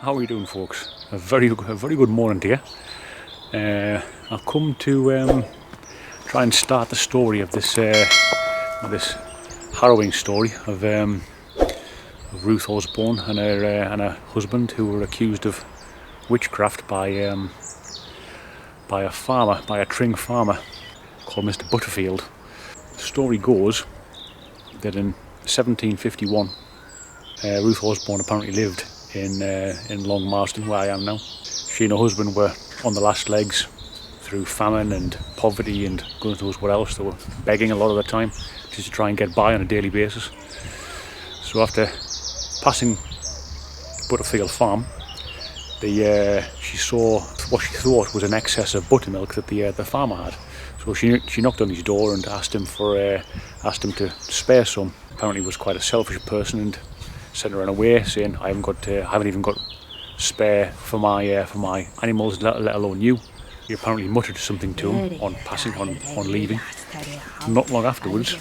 How are we doing, folks? A very good morning to you. I've come to try and start the story of this harrowing story of Ruth Osborne and her husband, who were accused of witchcraft by a Tring farmer called Mr. Butterfield. The story goes that in 1751, Ruth Osborne apparently lived in Long Marston, where I am now. She and her husband were on the last legs through famine and poverty and goodness knows what else. They were begging a lot of the time just to try and get by on a daily basis. So after passing Butterfield Farm, she saw what she thought was an excess of buttermilk that the farmer had. So she knocked on his door and asked him to spare some. Apparently, he was quite a selfish person and sent her on her way, saying, "I haven't even got spare for my animals, let alone you." He apparently muttered something to him on leaving. Not long afterwards,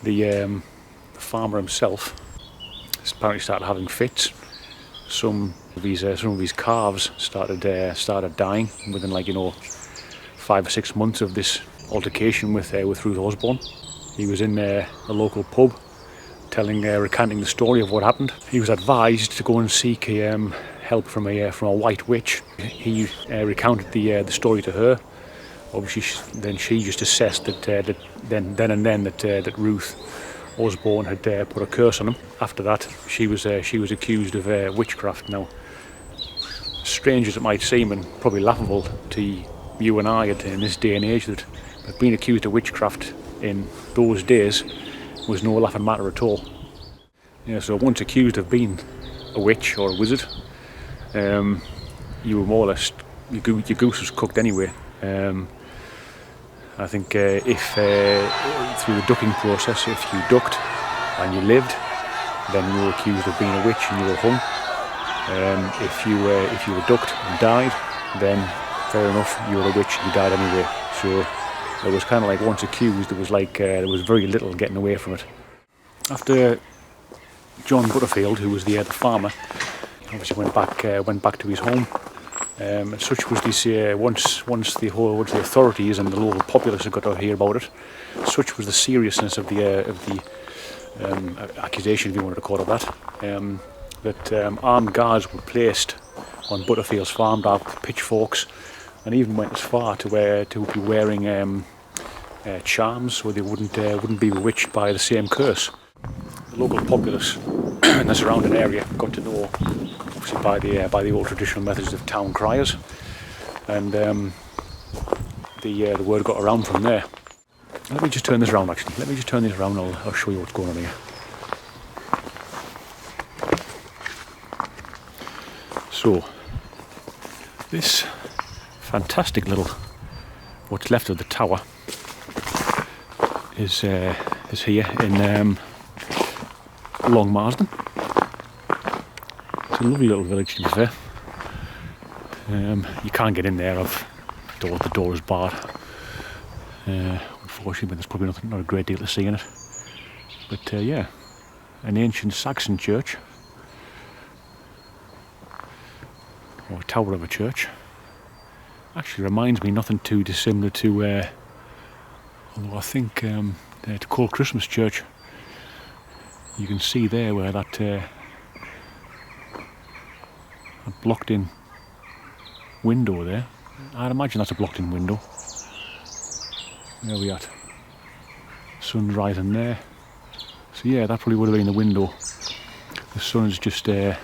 the farmer himself apparently started having fits. Some of his calves started dying within 5 or 6 months of this altercation with Ruth Osborne. He was in a local pub, recanting the story of what happened. He was advised to go and seek help from a white witch. He recounted the story to her. Obviously, then she just assessed that Ruth Osborne had put a curse on him. After that, she was accused of witchcraft. Now, strange as it might seem, and probably laughable to you and I in this day and age, that being accused of witchcraft in those days was no laughing matter at all. So once accused of being a witch or a wizard, you were more or less, your goose was cooked anyway. I think if through the ducking process, if you ducked and you lived, then you were accused of being a witch and you were hung. If you were ducked and died, then fair enough, you were a witch and you died anyway. So it was kind of like, once accused, there was very little getting away from it. After John Butterfield, who was the farmer, obviously went back to his home. And such was this once the authorities and the local populace had got to hear about it. Such was the seriousness of the accusation, if you wanted to call it that. That armed guards were placed on Butterfield's farm to have pitchforks, and even went as far to be wearing charms so they wouldn't be bewitched by the same curse. The local populace in the surrounding area got to know, obviously by the old traditional methods of town criers, and the word got around from there. Let me just turn this around. Actually, let me just turn this around. I'll show you what's going on here. So this fantastic little, what's left of the tower, is here in Long Marsden. It's a lovely little village, to be fair. You can't get in there. The door is barred. Unfortunately, but there's probably not a great deal to see in it. But yeah, an ancient Saxon church, or a tower of a church. Actually reminds me nothing too dissimilar to, although I think to Cold Christmas Church. You can see there where that blocked in window there. I'd imagine that's a blocked in window. There we are. Sun's rising there. So yeah, that probably would have been the window. The sun's just there.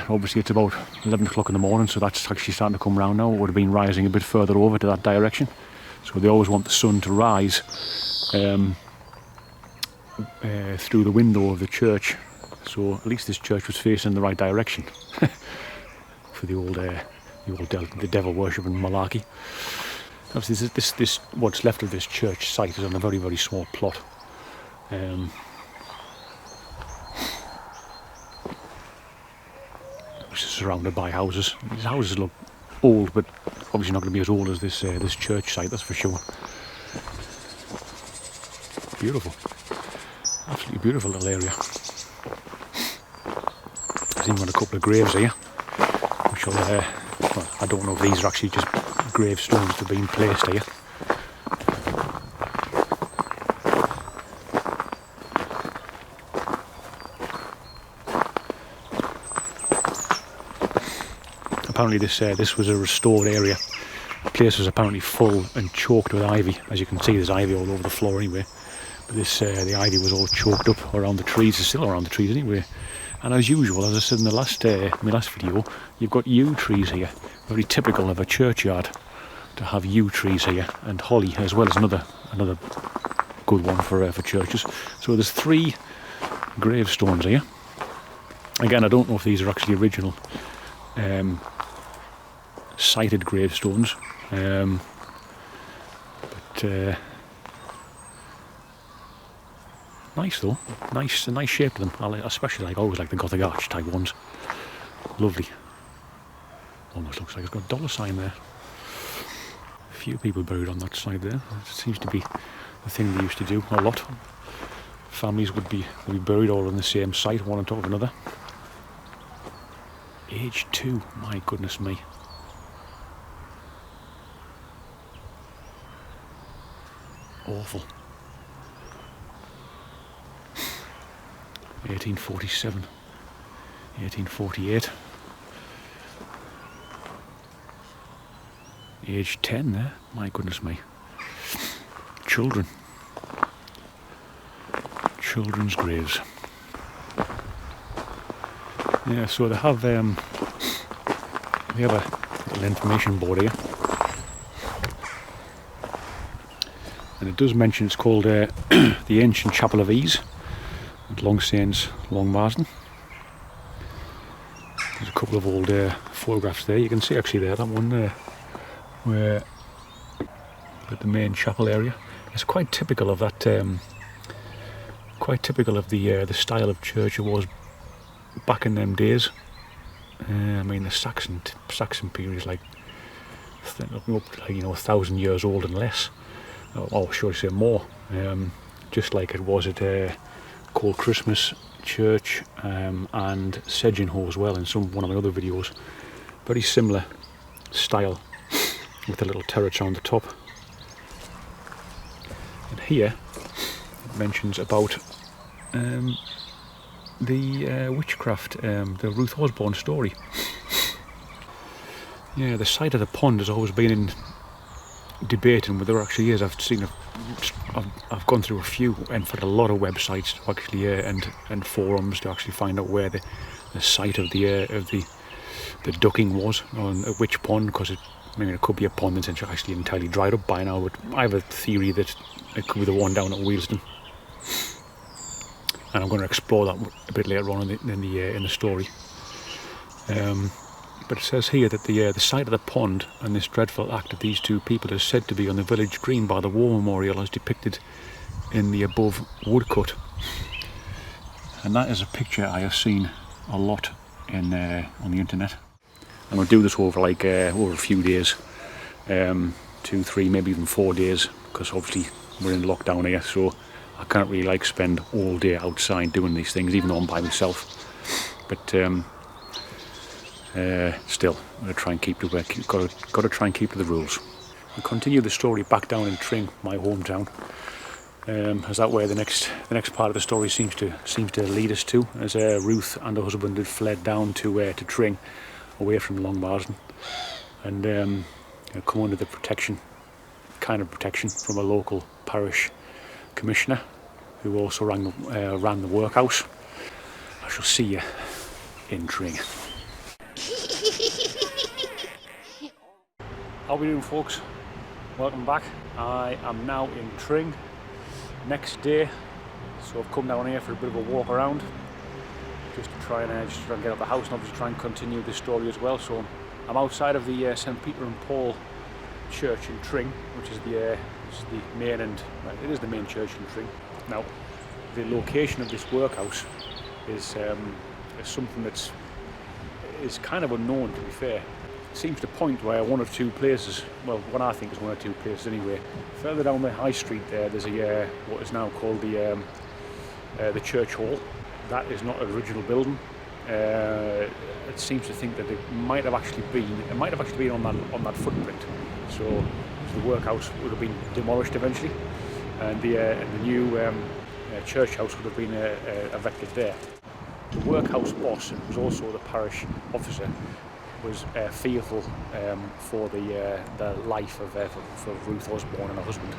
Obviously it's about 11 o'clock in the morning, so that's actually starting to come round now. It would have been rising a bit further over to that direction. So they always want the sun to rise through the window of the church. So at least this church was facing the right direction for the devil worship and malarkey. Obviously, this what's left of this church site is on a very, very small plot. Which is surrounded by houses. These houses look old, but obviously not going to be as old as this church site, that's for sure. Beautiful. Absolutely beautiful little area. There's even got a couple of graves here, which will, well, I don't know if these are actually just gravestones that have been placed here. Apparently this was a restored area. The place was apparently full and choked with ivy. As you can see, there's ivy all over the floor anyway. But the ivy was all choked up around the trees. It's still around the trees anyway. And as usual, as I said in the my last video, you've got yew trees here. Very typical of a churchyard to have yew trees here, and holly as well as another good one for churches. So there's 3 gravestones here. Again, I don't know if these are actually original sighted gravestones, but nice though, nice shape to them. I especially always like the Gothic arch type ones. Lovely. Almost looks like it's got a dollar sign there. A few people buried on that side there. It seems to be the thing they used to do a lot. Families would be buried all on the same site, one on top of another. Age 2, my goodness me. Awful. 1847, 1848. Age 10 there, my goodness me. Children's graves. Yeah, so they have a little information board here, and it does mention it's called the Ancient Chapel of Ease at Long Saints, Long Marsden. There's a couple of old photographs there. You can see actually there, that one there, where at the main chapel area. It's quite typical of that. Quite typical of the style of church it was back in them days. I mean, the Saxon period is like 1,000 years old and less, or should I say more. Just like it was at Cold Christmas Church and Sedgenhoe as well in one of my other videos. Very similar style with the little turrets on the top. And here it mentions about the Witchcraft, the Ruth Osborne story. Yeah, the site of the pond has always been in debate, and there actually is. I've gone through a few and found a lot of websites to actually and forums to actually find out where the site of the ducking was on which pond, because it could be a pond that's actually entirely dried up by now. But I have a theory that it could be the one down at Wealdstone. And I'm going to explore that a bit later on in the story. But it says here that the site of the pond and this dreadful act of these 2 people is said to be on the village green by the war memorial as depicted in the above woodcut. And that is a picture I have seen a lot on the internet. I'm going to do this over over a few days, 2, 3, maybe even 4 days, because obviously we're in lockdown here, so I can't really spend all day outside doing these things, even though I'm by myself. But still, I'm going to try and keep to got to try and keep to the rules. We'll continue the story back down in Tring, my hometown, as that way the next part of the story seems to lead us to, as Ruth and her husband had fled down to Tring, away from Long Marsden, and come under the protection from a local parish commissioner, who also ran the workhouse. I shall see you in Tring. How are we doing, folks? Welcome back. I am now in Tring, next day, so I've come down here for a bit of a walk around, just to try and get out the house, and obviously try and continue this story as well. So I'm outside of the St. Peter and Paul Church in Tring, which is the main it is the main church in Tring. Now, the location of this workhouse is something that's kind of unknown, to be fair. It seems to point where one or two places, well, what I think is one or two places anyway. Further down the high street there's what is now called the church hall. That is not an original building. it seems to think that it might have actually been on that footprint. So the workhouse would have been demolished eventually, and the new church house would have been erected there. The workhouse boss, who was also the parish officer, was fearful for the life of for Ruth Osborne and her husband.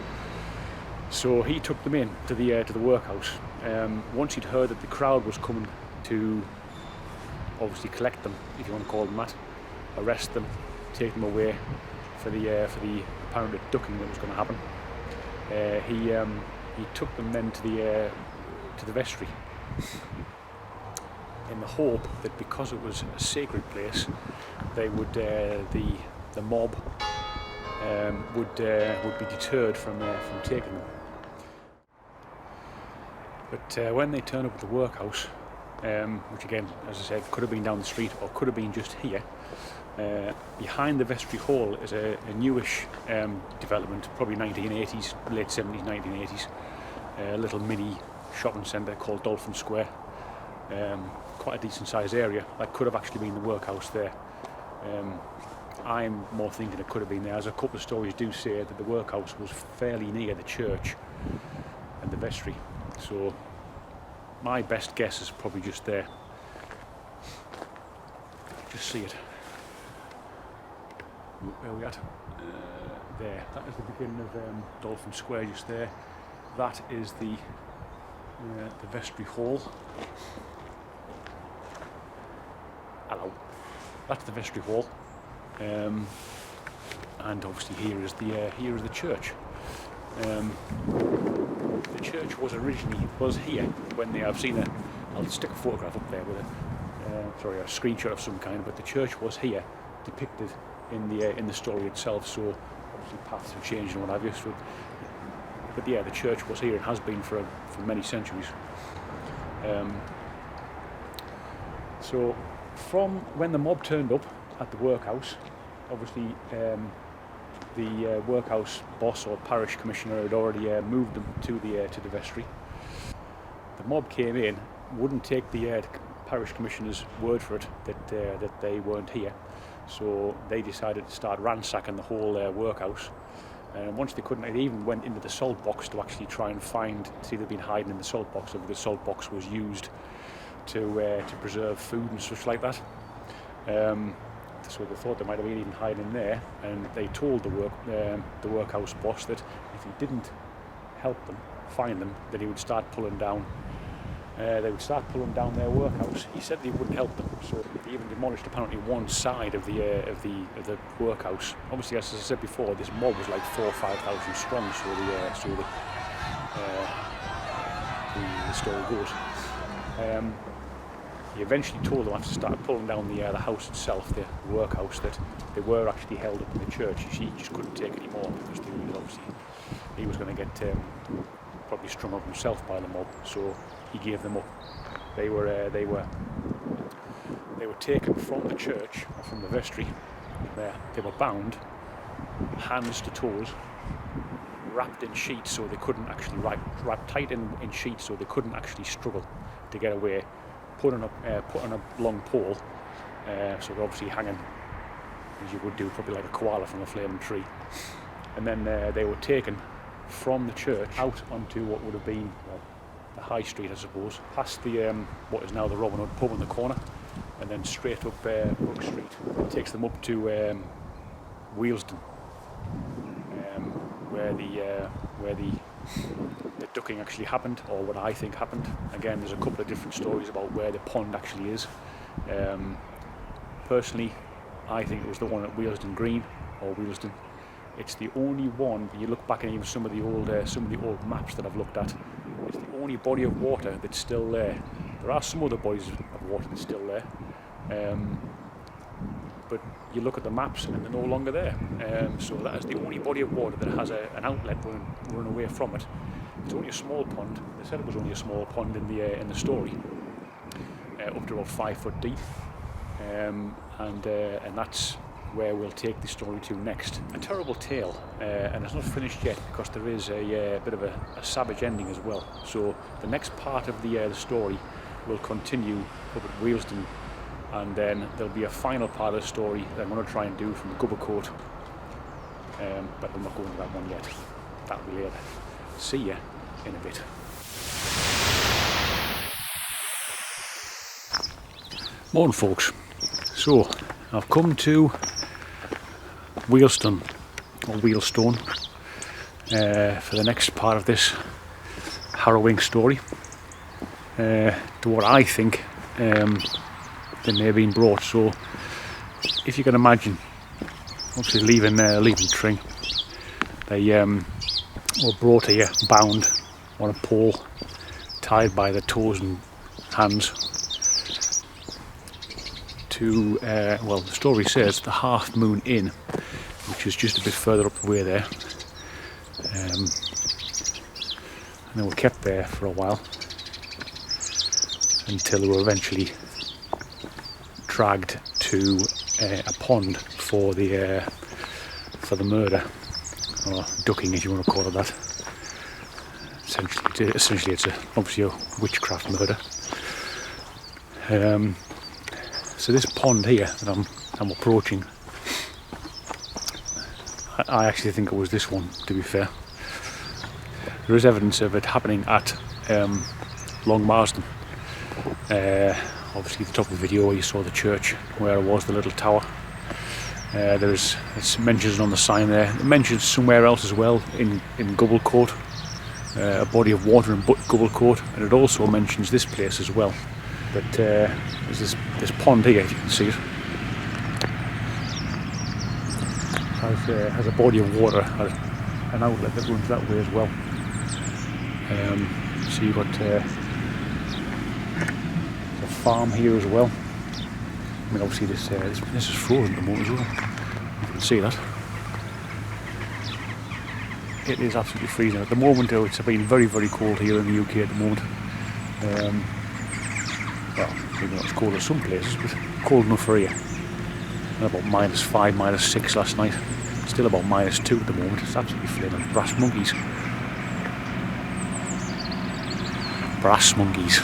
So he took them in to the workhouse. Once he'd heard that the crowd was coming to obviously collect them, if you want to call them that, arrest them, take them away for the apparent abducting that was going to happen. He took them then to the vestry, in the hope that because it was a sacred place, they would the mob would be deterred from taking them. But when they turned up at the workhouse, which again, as I said, could have been down the street or could have been just here, behind the vestry hall is a newish development, probably 1980s, late 70s, 1980s, a little mini shopping centre called Dolphin Square. Quite a decent sized area. That could have actually been the workhouse there. I'm more thinking it could have been there, as a couple of stories do say that the workhouse was fairly near the church and the vestry. So my best guess is probably just there. Just see it. Where are we at? There. That is the beginning of Dolphin Square, just there. That is the vestry hall. Hello. That's the vestry hall, and obviously here is the church. The church was here when I've seen I'll stick a photograph up there with a screenshot of some kind. But the church was here, depicted in the story itself. So obviously paths have changed and what have you. So, but yeah, the church was here and has been for many centuries. So from when the mob turned up at the workhouse, obviously the workhouse boss or parish commissioner had already moved them to the vestry. The mob came in, wouldn't take the parish commissioner's word for it that they weren't here, so they decided to start ransacking the whole workhouse. And once they couldn't, they even went into the salt box to actually try and see if they'd been hiding in the salt box, if the salt box was used to preserve food and such like that. So they thought they might have been even hiding in there, and they told the workhouse boss that if he didn't help them find them, that he would start pulling down. They would start pulling down their workhouse. He said that he wouldn't help them, so they even demolished apparently one side of the workhouse. Obviously, as I said before, this mob was like 4,000 or 5,000 strong. So the story goes. He eventually told them after start pulling down the house itself, the workhouse, that they were actually held up in the church. He just couldn't take any more because he was going to get probably strung up himself by the mob. So he gave them up. They were taken from the church, from the vestry. They were bound, hands to toes, wrapped in sheets so they couldn't actually wrapped tight in sheets so they couldn't actually struggle to get away. Put on a long pole, so they're obviously hanging as you would do, probably like a koala from a flaming tree. And then they were taken from the church out onto what would have been the high street, I suppose, past the what is now the Robin Hood pub in the corner, and then straight up Brook Street. It takes them up to Wealdstone, where the ducking actually happened, or what I think happened. Again, there's a couple of different stories about where the pond actually is. Personally, I think it was the one at Wealdstone Green, or Wealdstone. It's the only one, when you look back at even some of the old maps that I've looked at, it's the only body of water that's still there. There are some other bodies of water that's still there, but you look at the maps and they're no longer there. So that is the only body of water that has an outlet running away from it. It's only a small pond. They said it was only a small pond in the story, up to about 5 foot deep, and that's where we'll take the story to next. A terrible tale, and it's not finished yet because there is a bit of a savage ending as well. So the next part of the story will continue up at Wealdstone, and then there'll be a final part of the story that I'm going to try and do from Gubblecourt, but I'm not going to that one yet. That'll be later. See ya in a bit. Morning folks. So I've come to Wealdstone or Wealdstone for the next part of this harrowing story, to what I think they may have been brought. So if you can imagine, obviously leaving Tring, they were brought here bound on a pole, tied by the toes and hands to, well, the story says the Half Moon Inn, which is just a bit further up the way there. And they were kept there for a while until they were eventually dragged to a pond for the murder, or ducking, as you want to call it that. Essentially, it's obviously a witchcraft murder. So this pond here that I'm approaching, I actually think it was this one, to be fair. There is evidence of it happening at Long Marsden. Obviously at the top of the video where you saw the church, where it was the little tower. It's mentioned on the sign there. It mentions somewhere else as well in Gubblecourt, a body of water in Gubblecourt, and it also mentions this place as well. But there's this pond here, if you can see it. Has a body of water, has an outlet that runs that way as well. So you've got a farm here as well. I mean, obviously this is frozen at the moment as well. You can see that. It is absolutely freezing at the moment. Though it's been very, very cold here in the UK at the moment. Well, maybe not as cold as some places, but cold enough for here. And about -5, -6 last night. Still about -2 at the moment. It's absolutely flaming brass monkeys. Brass monkeys.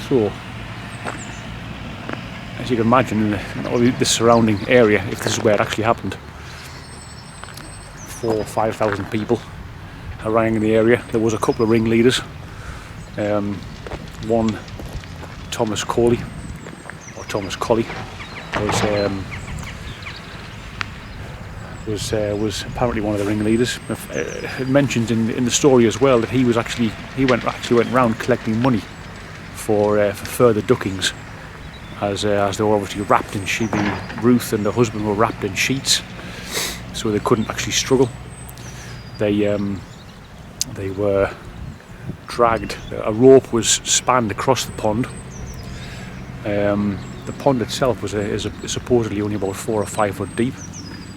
So, as you can imagine, in the surrounding area, if this is where it actually happened, 4,000 or 5,000 people haranguing in the area. There was a couple of ringleaders. One, Thomas Colley, was apparently one of the ringleaders. It mentions in the story as well that he went round collecting money for further duckings, as they were obviously wrapped in sheets. Ruth and her husband were wrapped in sheets, so they couldn't actually struggle. They were dragged. A rope was spanned across the pond. The pond itself is supposedly only about 4 or 5 foot deep,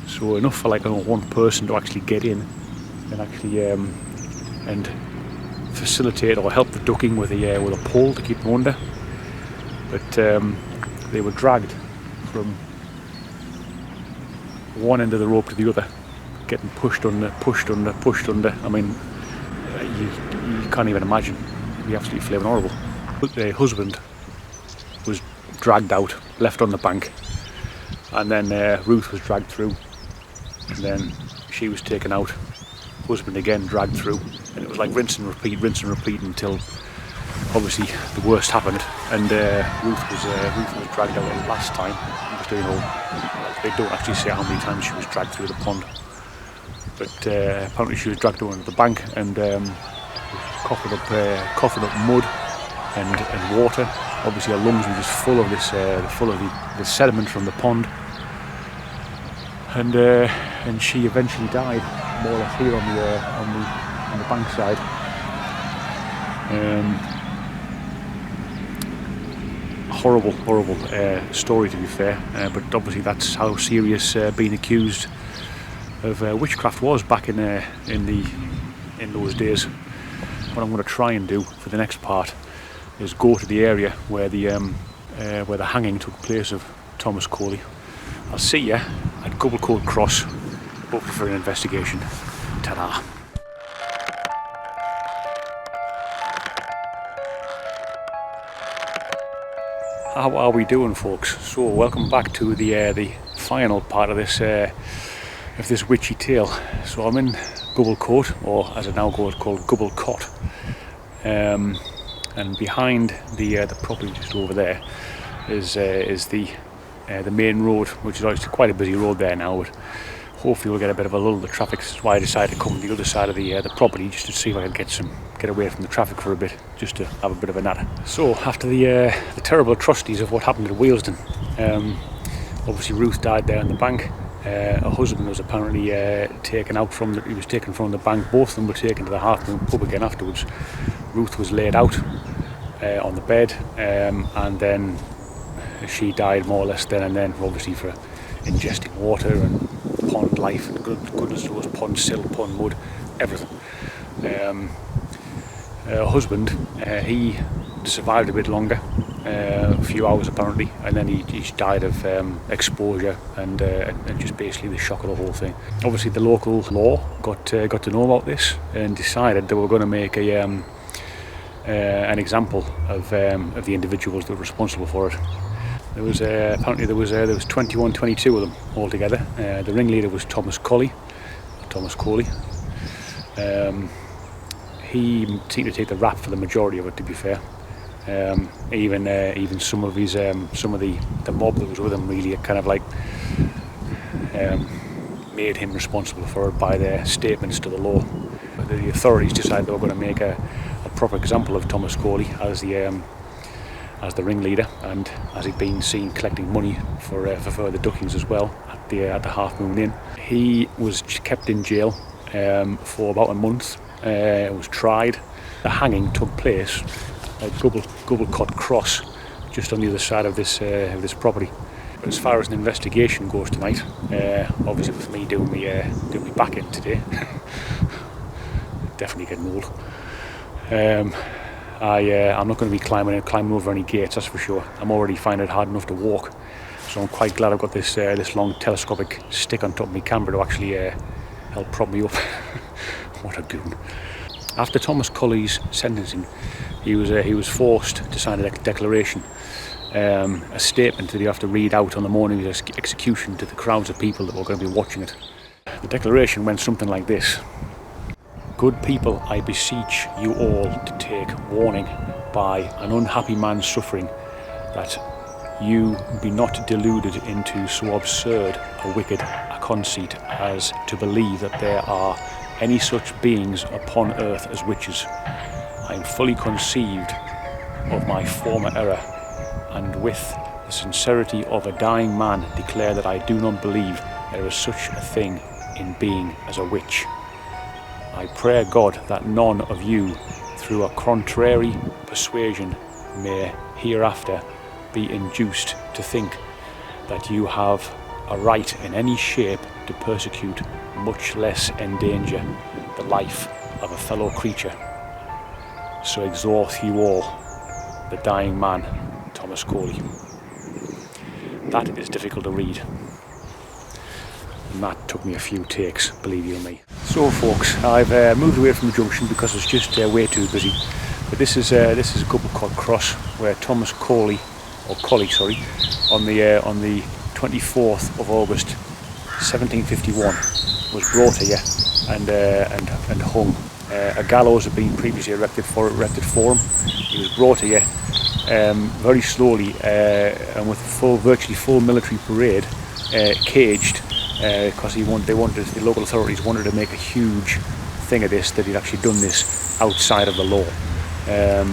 so enough for like one person to actually get in and actually and facilitate or help the ducking with a pole to keep them under. But they were dragged from one end of the rope to the other, getting pushed under. I mean, you can't even imagine. It'd be absolutely flaming horrible. But the husband was dragged out, left on the bank, and then Ruth was dragged through, and then she was taken out. Husband again dragged through, and it was like rinse and repeat until obviously the worst happened, and Ruth was dragged out last time. Because, they don't actually say how many times she was dragged through the pond, but apparently she was dragged over to the bank and coughing up mud and water. Obviously her lungs were just full of this, the sediment from the pond, and she eventually died more or less here on the bank side. Horrible story, to be fair, but obviously that's how serious being accused of witchcraft was back in those days. What I'm going to try and do for the next part is go to the area where the hanging took place of Thomas Colley. I'll see you at Gubblecourt Cross, hopefully for an investigation. Ta-da! How are we doing, folks? So welcome back to the final part of this witchy tale. So I'm in Gubble Court, or as it now goes, called Gubble Cot, and behind the property just over there is the main road, which is actually quite a busy road there now. But hopefully we'll get a bit of a lull of the traffic. That's why I decided to come to the other side of the property, just to see if I could get away from the traffic for a bit, just to have a bit of a natter. So after the terrible atrocities of what happened at Wealdstone, obviously Ruth died there in the bank. Her husband was apparently taken from the bank. Both of them were taken to the Half Moon pub again afterwards. Ruth was laid out on the bed, and then she died more or less then and then, obviously for ingesting water and pond life and goodness knows, pond silt, pond mud, everything. Her husband, he survived a bit longer, a few hours apparently, and then he died of exposure and just basically the shock of the whole thing. Obviously the local law got to know about this and decided they were going to make an example of the individuals that were responsible for it. There was apparently there was 22 of them altogether. The ringleader was Thomas Coley. He seemed to take the rap for the majority of it, to be fair. Even some of the mob that was with him really kind of like made him responsible for it by their statements to the law. The authorities decided they were going to make a proper example of Thomas Coley as the ringleader, and as he'd been seen collecting money for further duckings as well at the Half Moon Inn. He was kept in jail for about a month. Was tried. The hanging took place at Gubble Cot Cross, just on the other side of this property. But as far as an investigation goes tonight, obviously with me doing me back in today, definitely getting old. I'm not going to be climbing over any gates, that's for sure. I'm already finding it hard enough to walk, so I'm quite glad I've got this long telescopic stick on top of my camera to actually help prop me up. What a goon. After Thomas Coley's sentencing, he was forced to sign a declaration, a statement that he'd have to read out on the morning of his execution to the crowds of people that were going to be watching it. The declaration went something like this: "Good people, I beseech you all to take warning by an unhappy man's suffering, that you be not deluded into so absurd a wicked a conceit as to believe that there are any such beings upon earth as witches. I am fully conceived of my former error, and with the sincerity of a dying man declare that I do not believe there is such a thing in being as a witch. I pray God that none of you, through a contrary persuasion, may hereafter be induced to think that you have a right in any shape to persecute, much less endanger, the life of a fellow creature. So exhort you all, the dying man, Thomas Coley." That is difficult to read, and that took me a few takes, believe you me. So folks, I've moved away from the junction because it's just way too busy. But this is Gubble Cot Cross, where Thomas Coley, on the 24th of August 1751 was brought here and hung. A gallows had been previously erected for him. He was brought here very slowly and with virtually full military parade, caged, because the local authorities wanted to make a huge thing of this, that he'd actually done this outside of the law. I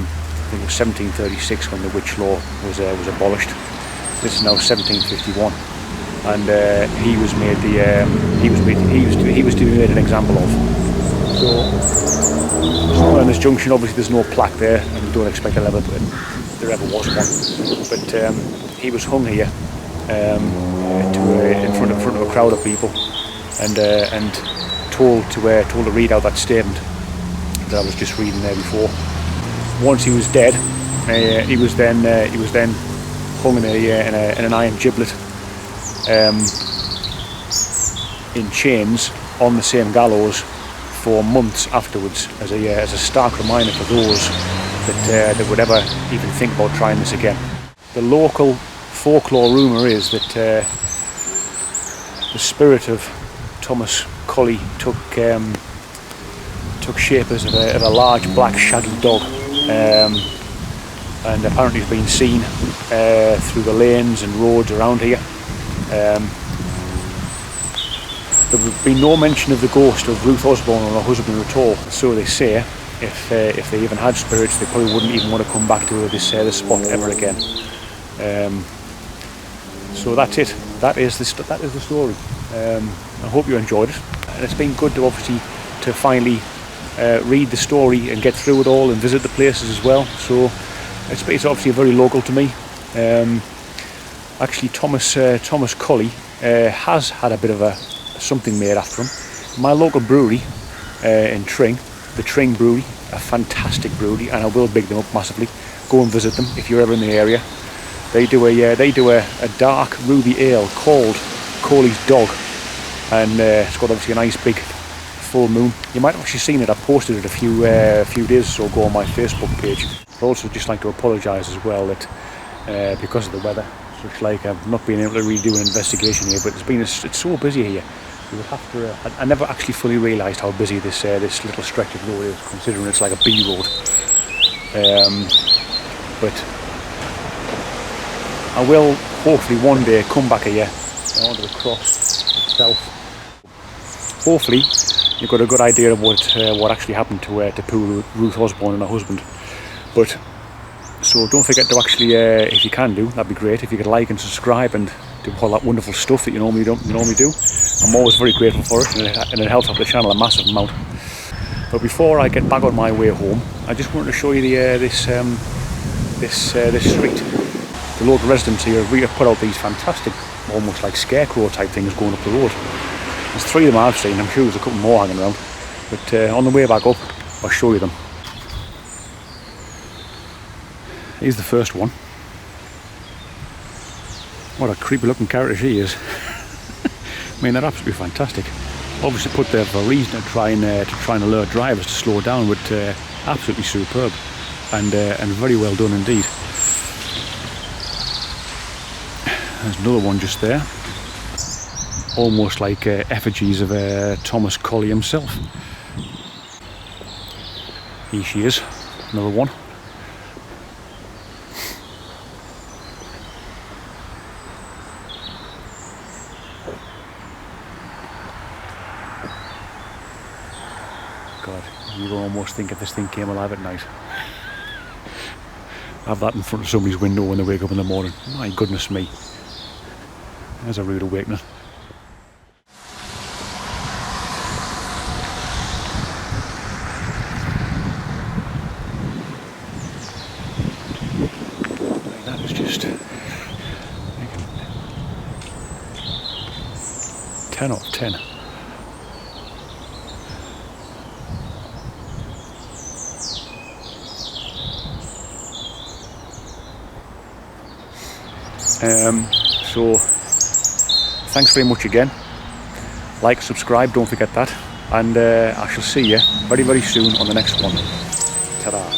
think it was 1736 when the witch law was abolished. This is now 1751, and he was to be made an example of. So on this junction, obviously there's no plaque there, and you don't expect there ever was one. But he was hung here in front of a crowd of people, and told to read out that statement that I was just reading there before. Once he was dead, he was then hung in an iron giblet, in chains on the same gallows for months afterwards, as a stark reminder for those that would ever even think about trying this again. The local folklore rumour is that the spirit of Thomas Colley took shape as of a large black shaggy dog, and apparently has been seen through the lanes and roads around here. There would be no mention of the ghost of Ruth Osborne or her husband at all, so they say. If they even had spirits, they probably wouldn't even want to come back to this spot ever again. So that's it. That is the story. I hope you enjoyed it, and it's been good to finally read the story and get through it all and visit the places as well. So it's obviously very local to me. Actually, Thomas Colley has had a bit of something made after him. My local brewery in Tring, the Tring Brewery, a fantastic brewery, and I will big them up massively. Go and visit them if you're ever in the area. They do a dark ruby ale called Coley's Dog, and it's got obviously a nice big full moon. You might have actually seen it. I posted it a few days or so ago on my Facebook page. I'd also just like to apologise as well that because of the weather, such like I've not been able to really do an investigation here, but it's so busy here. You would have to. I never actually fully realised how busy this little stretch of road is, considering it's like a B road. But I will hopefully one day come back here onto the cross itself. Hopefully you've got a good idea of what actually happened to poor Ruth Osborne and her husband. But so don't forget to actually, if you can do, that'd be great. If you could like and subscribe and do all that wonderful stuff that you normally do. I'm always very grateful for it, and it helps out the channel a massive amount. But before I get back on my way home, I just wanted to show you this street. The local residents here have put out these fantastic, almost like scarecrow type things going up the road. There's 3 of them I've seen. I'm sure there's a couple more hanging around. But on the way back up, I'll show you them. Here's the first one. What a creepy looking character she is. I mean, they're absolutely fantastic. Obviously put there for a reason, to try and alert drivers to slow down, but absolutely superb and very well done indeed. There's another one just there, almost like effigies of Thomas Colley himself. Here she is, another one. God, you almost think if this thing came alive at night. Have that in front of somebody's window when they wake up in the morning. My goodness me. There's a rude awakening. That is just 10 out of 10. So thanks very much again. Like, subscribe, don't forget that, and I shall see you very, very soon on the next one. Ta-da.